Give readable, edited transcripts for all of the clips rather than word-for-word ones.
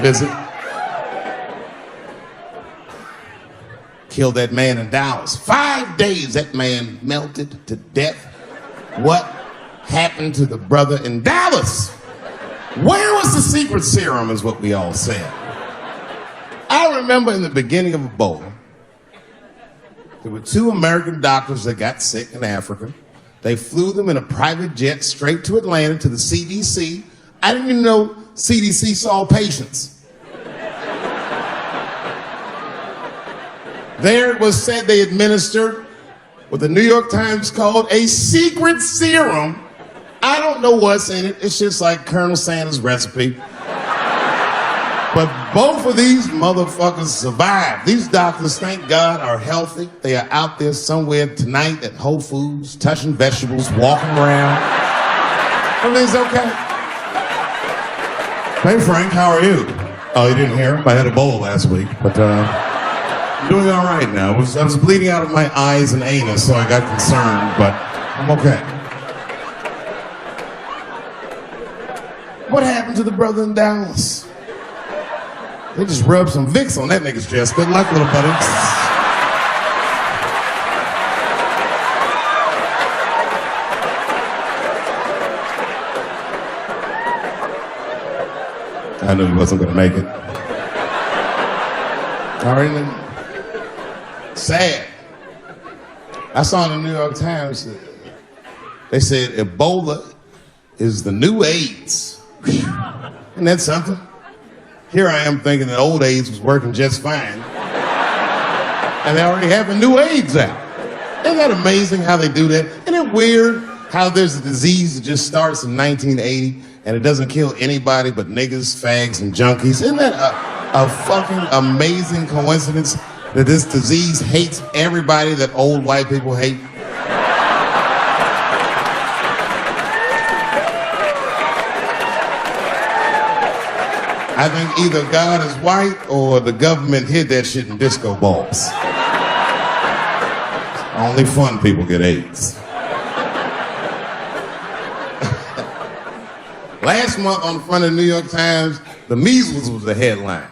to visit. Killed that man in Dallas. 5 days that man melted to death. What happened to the brother in Dallas? Where was the secret serum is what we all said. I remember in the beginning of Ebola, there were 2 American doctors that got sick in Africa. They flew them in a private jet straight to Atlanta to the CDC. I didn't even know CDC saw patients. There it was said they administered what the New York Times called a secret serum. I don't know what's in it. It's just like Colonel Sanders' recipe. But both of these motherfuckers survived. These doctors, thank God, are healthy. They are out there somewhere tonight at Whole Foods, touching vegetables, walking around. Everything's okay. Hey, Frank, how are you? Oh, you didn't hear him? I had Ebola last week, but I'm doing all right now. I was bleeding out of my eyes and anus, so I got concerned, but I'm okay. What happened to the brother in Dallas? They just rubbed some Vicks on that nigga's chest. Good luck, little buddy. I knew he wasn't gonna make it. All right, then. Sad. I saw in the New York Times, they said Ebola is the new AIDS. Isn't that something? Here I am thinking that old AIDS was working just fine. And they already have a new AIDS out. Isn't that amazing how they do that? Isn't it weird how there's a disease that just starts in 1980 and it doesn't kill anybody but niggas, fags, and junkies? Isn't that a fucking amazing coincidence that this disease hates everybody that old white people hate? I think either God is white or the government hid that shit in disco balls. Only fun people get AIDS. Last month on the front of the New York Times, the measles was the headline.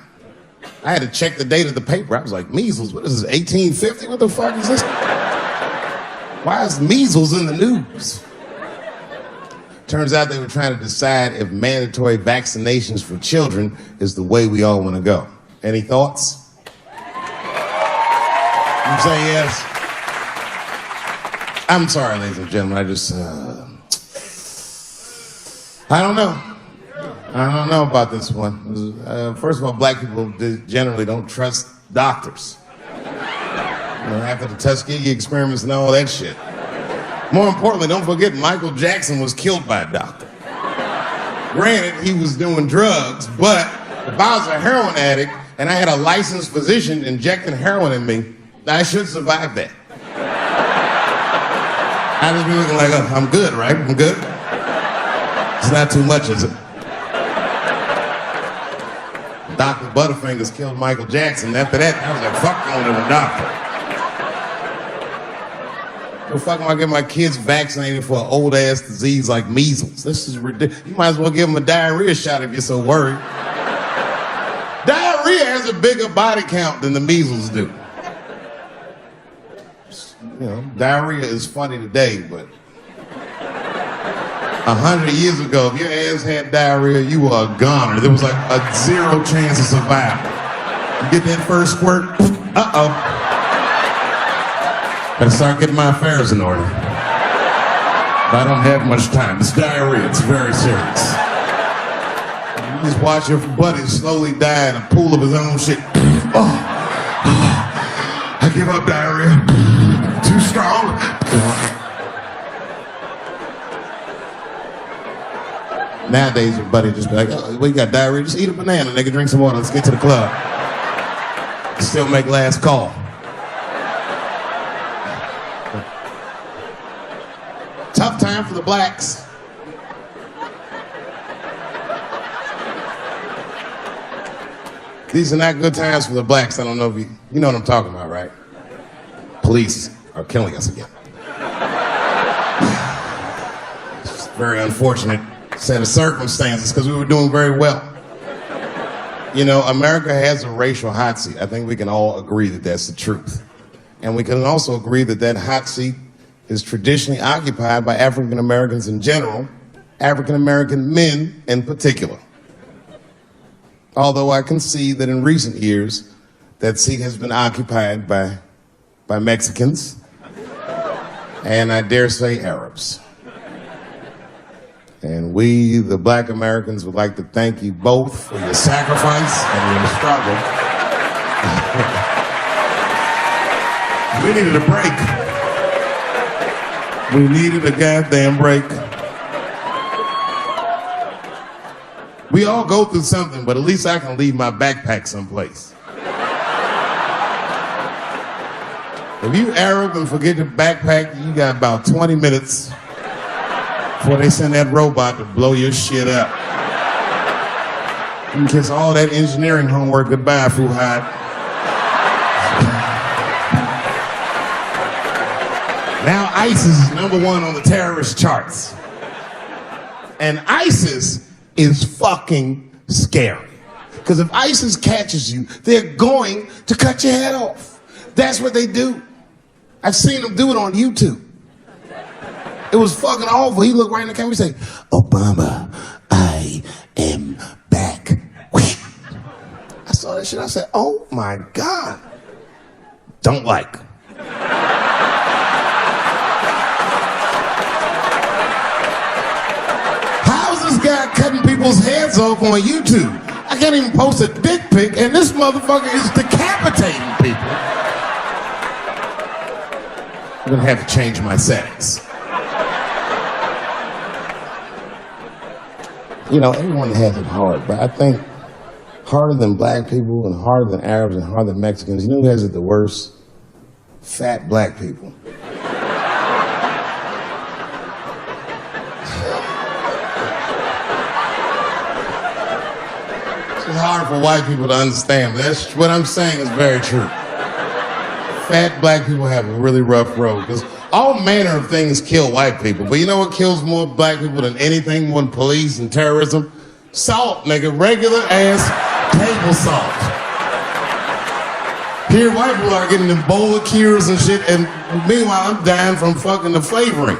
I had to check the date of the paper. I was like, measles? What is this, 1850? What the fuck is this? Why is measles in the news? Turns out they were trying to decide if mandatory vaccinations for children is the way we all want to go. Any thoughts? You say yes? I'm sorry, ladies and gentlemen. I don't know. I don't know about this one. First of all, black people generally don't trust doctors. After the Tuskegee experiments and all that shit. More importantly, don't forget Michael Jackson was killed by a doctor. Granted, he was doing drugs, but if I was a heroin addict and I had a licensed physician injecting heroin in me, I should survive that. I just be looking like, oh, I'm good, right? I'm good? It's not too much, is it? Dr. Butterfingers killed Michael Jackson. After that, I was like, fuck going to the doctor. The fuck am I getting my kids vaccinated for an old-ass disease like measles? This is ridiculous. You might as well give them a diarrhea shot if you're so worried. Diarrhea has a bigger body count than the measles do. You know, diarrhea is funny today, but 100 years ago, if your ass had diarrhea, you were a goner. There was like a 0 chance of survival. You get that first squirt, uh-oh. Better start getting my affairs in order. But I don't have much time. It's diarrhea. It's very serious. You just watch your buddy slowly die in a pool of his own shit. Oh, I give up diarrhea. Too strong. Nowadays, your buddy just be like, oh, well, you got diarrhea? Just eat a banana, nigga. Drink some water. Let's get to the club. Still make last call. Tough time for the blacks. These are not good times for the blacks. I don't know if you know what I'm talking about, right? Police are killing us again. It's a very unfortunate set of circumstances because we were doing very well. You know, America has a racial hot seat. I think we can all agree that that's the truth. And we can also agree that that hot seat is traditionally occupied by African Americans in general, African American men in particular. Although I can see that in recent years, that seat has been occupied by Mexicans, and I dare say Arabs. And we, the Black Americans, would like to thank you both for your sacrifice and your struggle. We needed a break. We needed a goddamn break. We all go through something, but at least I can leave my backpack someplace. If you Arab and forget your backpack, you got about 20 minutes before they send that robot to blow your shit up. You can kiss all that engineering homework goodbye, Fuhad. Now ISIS is #1 on the terrorist charts. And ISIS is fucking scary. Because if ISIS catches you, they're going to cut your head off. That's what they do. I've seen them do it on YouTube. It was fucking awful. He looked right in the camera and say, "Obama, I am back." I saw that shit. I said, oh my God. Don't like. How's this guy cutting people's heads off on YouTube? I can't even post a dick pic, and this motherfucker is decapitating people. I'm gonna have to change my settings. You know, everyone has it hard, but I think harder than black people and harder than Arabs and harder than Mexicans, you know who has it the worst? Fat black people. It's hard for white people to understand, but that's what I'm saying is very true. Fat black people have a really rough road, because all manner of things kill white people. But you know what kills more black people than anything, more than police and terrorism? Salt, nigga. Regular ass table salt. Here, white people are getting Ebola cures and shit, and meanwhile, I'm dying from fucking the flavoring.